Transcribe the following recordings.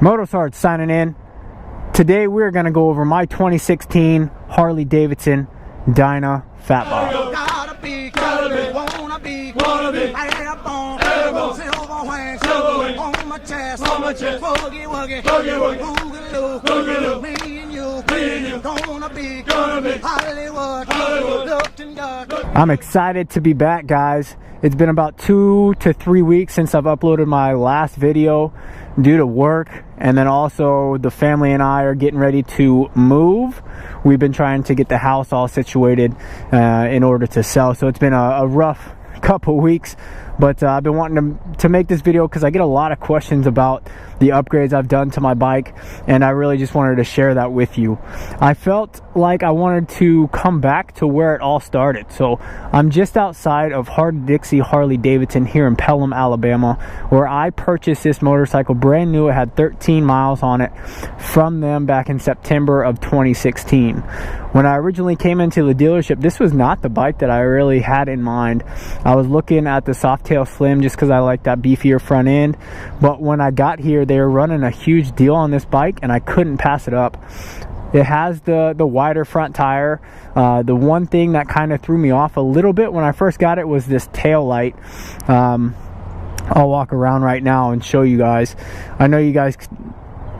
MOTOSARGE signing in. Today we're going to go over my 2016 Harley Davidson Dyna Fatbob. I'm excited to be back, guys. It's been about 2 to 3 weeks since I've uploaded my last video due to work, and then also the family and I are getting ready to move. We've been trying to get the house all situated in order to sell, so it's been a rough couple weeks, but I've been wanting to make this video because I get a lot of questions about the upgrades I've done to my bike, and I really just wanted to share that with you. I felt like I wanted to come back to where it all started. So I'm just outside of Hardin-Dixie Harley Davidson here in Pelham, Alabama, where I purchased this motorcycle brand new. It had 13 miles on it from them back in September of 2016. When I originally came into the dealership, this was not the bike that I really had in mind. I was looking at the Softail Slim just because I like that beefier front end, but when I got here, they were running a huge deal on this bike and I couldn't pass it up. It has the wider front tire. The one thing that kind of threw me off a little bit when I first got it was this tail light. I'll walk around right now and show you guys. I know you guys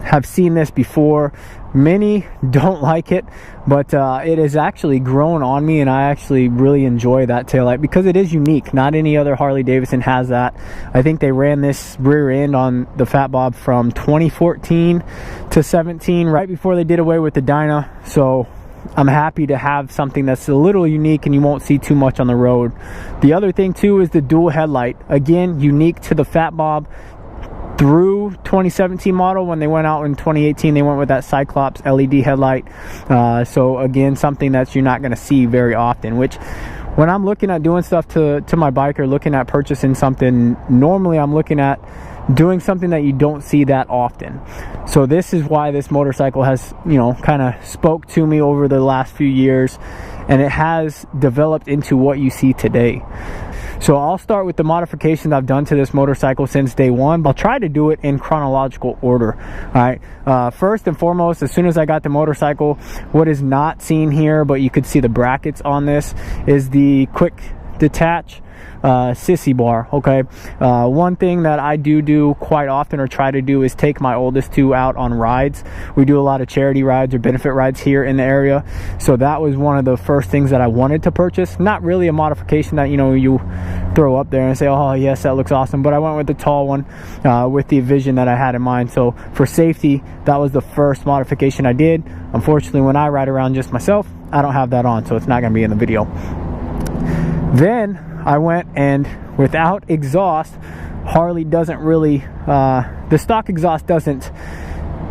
have seen this before. Many don't like it, but it has actually grown on me, and I actually really enjoy that taillight because it is unique. Not any other Harley Davidson has that. I think they ran this rear end on the Fatbob from 2014 to 17, right before they did away with the Dyna. So I'm happy to have something that's a little unique and you won't see too much on the road. The other thing too is the dual headlight. Again, unique to the Fatbob. Through 2017 model, when they went out in 2018, they went with that Cyclops LED headlight. So again, something that you're not going to see very often, which when I'm looking at doing stuff to my bike or looking at purchasing something, normally I'm looking at doing something that you don't see that often. So this is why this motorcycle has, you know, kind of spoke to me over the last few years, and it has developed into what you see today. So I'll start with the modifications I've done to this motorcycle since day one. I'll try to do it in chronological order. All right. First and foremost, as soon as I got the motorcycle, what is not seen here, but you could see the brackets on this, is the quick detach sissy bar. Okay, one thing that I do quite often, or try to do, is take my oldest two out on rides. We do a lot of charity rides or benefit rides here in the area, so that was one of the first things that I wanted to purchase. Not really a modification that, you know, you throw up there and say, oh yes, that looks awesome, but I went with the tall one with the vision that I had in mind. So for safety, that was the first modification I did. Unfortunately, when I ride around just myself, I don't have that on, so it's not going to be in the video. Then I went and, without exhaust, Harley doesn't really, the stock exhaust doesn't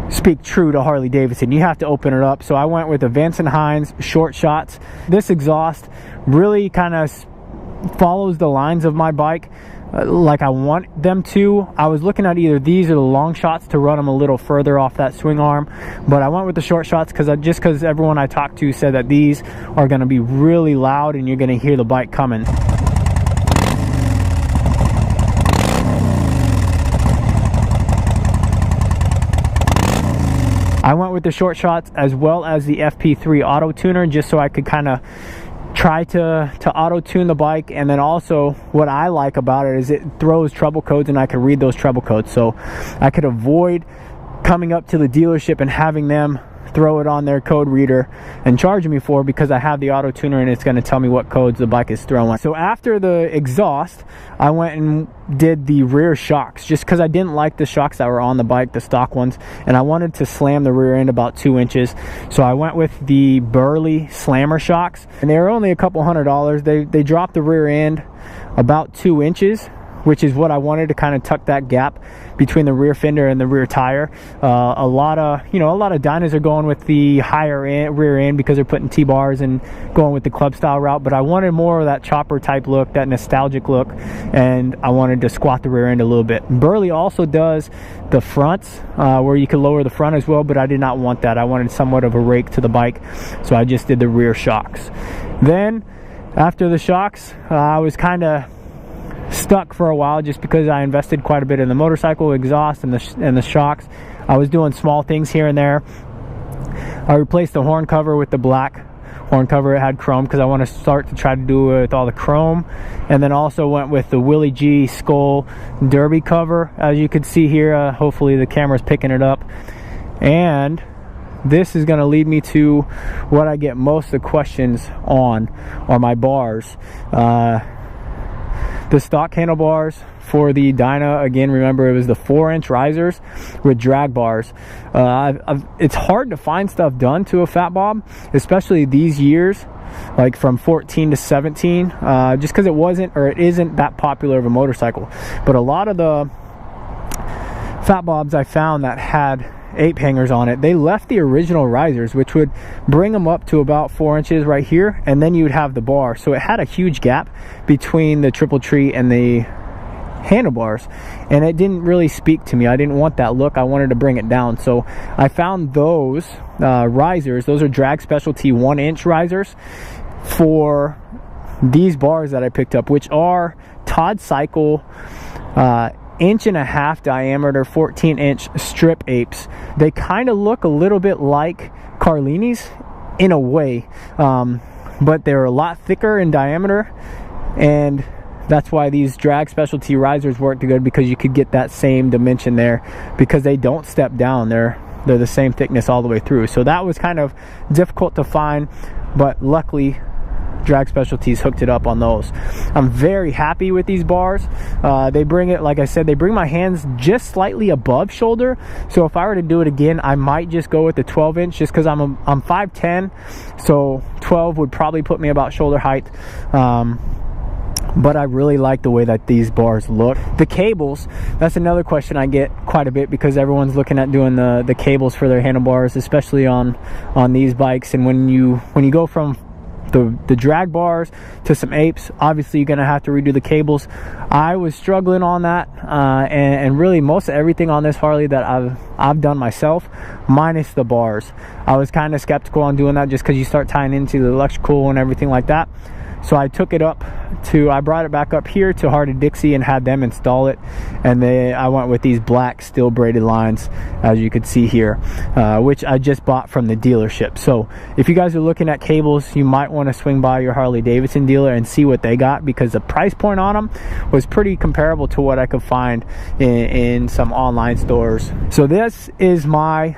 speak true to Harley Davidson. You have to open it up. So I went with the vance&hines short shots. This exhaust really kind of follows the lines of my bike like I want them to. I was looking at either these or the long shots to run them a little further off that swing arm, but I went with the short shots because everyone I talked to said that these are going to be really loud and you're going to hear the bike coming. I went with the short shots as well as the FP3 auto tuner, just so I could kind of try to auto tune the bike. And then also what I like about it is it throws treble codes, and I can read those treble codes, so I could avoid coming up to the dealership and having them throw it on their code reader and charge me for, because I have the auto tuner and it's going to tell me what codes the bike is throwing. So after the exhaust, I went and did the rear shocks, just because I didn't like the shocks that were on the bike, the stock ones, and I wanted to slam the rear end about 2 inches. So I went with the Burley slammer shocks, and they were only a couple $100. They dropped the rear end about 2 inches, which is what I wanted to kind of tuck that gap between the rear fender and the rear tire. A lot of Dynas are going with the higher rear end because they're putting T-bars and going with the club style route, but I wanted more of that chopper type look, that nostalgic look, and I wanted to squat the rear end a little bit. Burley also does the fronts where you can lower the front as well, but I did not want that. I wanted somewhat of a rake to the bike, so I just did the rear shocks. Then after the shocks, I was kind of stuck for a while just because I invested quite a bit in the motorcycle exhaust and the shocks. I was doing small things here and there. I replaced the horn cover with the black horn cover. It had chrome because I want to start to try to do it with all the chrome. And then also went with the Willie G Skull Derby cover, as you can see here. Hopefully the camera's picking it up. And this is going to lead me to what I get most of the questions on are my bars. The stock handlebars for the Dyna, again, remember it was the 4-inch risers with drag bars. It's hard to find stuff done to a Fatbob, especially these years, like from 14 to 17, just because it wasn't, or it isn't that popular of a motorcycle. But a lot of the Fatbobs I found that had ape hangers on it, they left the original risers, which would bring them up to about 4 inches right here, and then you would have the bar. So it had a huge gap between the triple tree and the handlebars, and it didn't really speak to me. I didn't want that look. I wanted to bring it down. So I found those risers. Those are Drag Specialty 1-inch risers for these bars that I picked up, which are Todd Cycle 1.5-inch diameter 14-inch strip apes. They kind of look a little bit like Carlini's in a way, but they're a lot thicker in diameter, and that's why these Drag Specialty risers worked good, because you could get that same dimension there, because they don't step down. They're the same thickness all the way through. So that was kind of difficult to find, but luckily Drag Specialties hooked it up on those. I'm very happy with these bars. They bring it, like I said, they bring my hands just slightly above shoulder. So if I were to do it again, I might just go with the 12-inch, just because I'm 5'10", so 12 would probably put me about shoulder height. But I really like the way that these bars look. The cables, that's another question I get quite a bit, because everyone's looking at doing the cables for their handlebars, especially on these bikes. And when you go from the drag bars to some apes, obviously you're gonna have to redo the cables. I was struggling on that, and really most of everything on this Harley that I've done myself, minus the bars. I was kind of skeptical on doing that, just because you start tying into the electrical and everything like that. So I took it up to, I brought it back up here to Harley-Dixie and had them install it. And I went with these black steel braided lines, as you could see here, which I just bought from the dealership. So if you guys are looking at cables, you might want to swing by your Harley Davidson dealer and see what they got, because the price point on them was pretty comparable to what I could find in some online stores. So this is my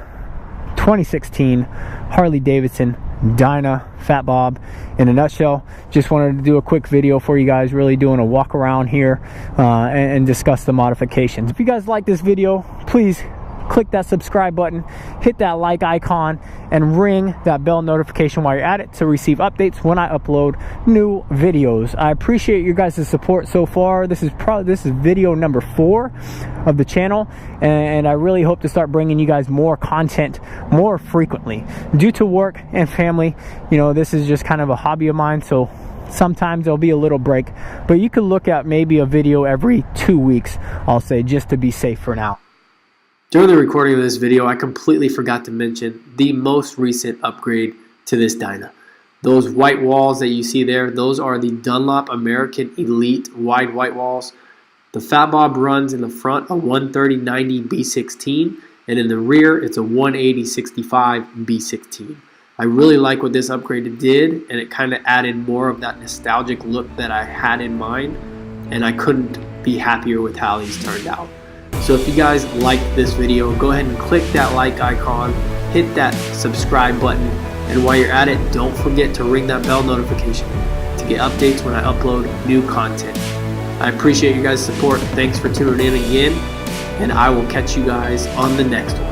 2016 Harley Davidson Dyna Fatbob in a nutshell. Just wanted to do a quick video for you guys, really doing a walk around here and discuss the modifications. If you guys like this video, please click that subscribe button, hit that like icon, and ring that bell notification while you're at it to receive updates when I upload new videos. I appreciate you guys' support so far. This is video number 4 of the channel, and I really hope to start bringing you guys more content more frequently. Due to work and family, you know, this is just kind of a hobby of mine, so sometimes there'll be a little break, but you could look at maybe a video every 2 weeks, I'll say, just to be safe for now. During the recording of this video, I completely forgot to mention the most recent upgrade to this Dyna. Those white walls that you see there, those are the Dunlop American Elite wide white walls. The Fatbob runs in the front a 130/90 B16, and in the rear it's a 180/65 B16. I really like what this upgrade did, and it kind of added more of that nostalgic look that I had in mind, and I couldn't be happier with how these turned out. So if you guys liked this video, go ahead and click that like icon, hit that subscribe button, and while you're at it, don't forget to ring that bell notification to get updates when I upload new content. I appreciate you guys' support. Thanks for tuning in again, and I will catch you guys on the next one.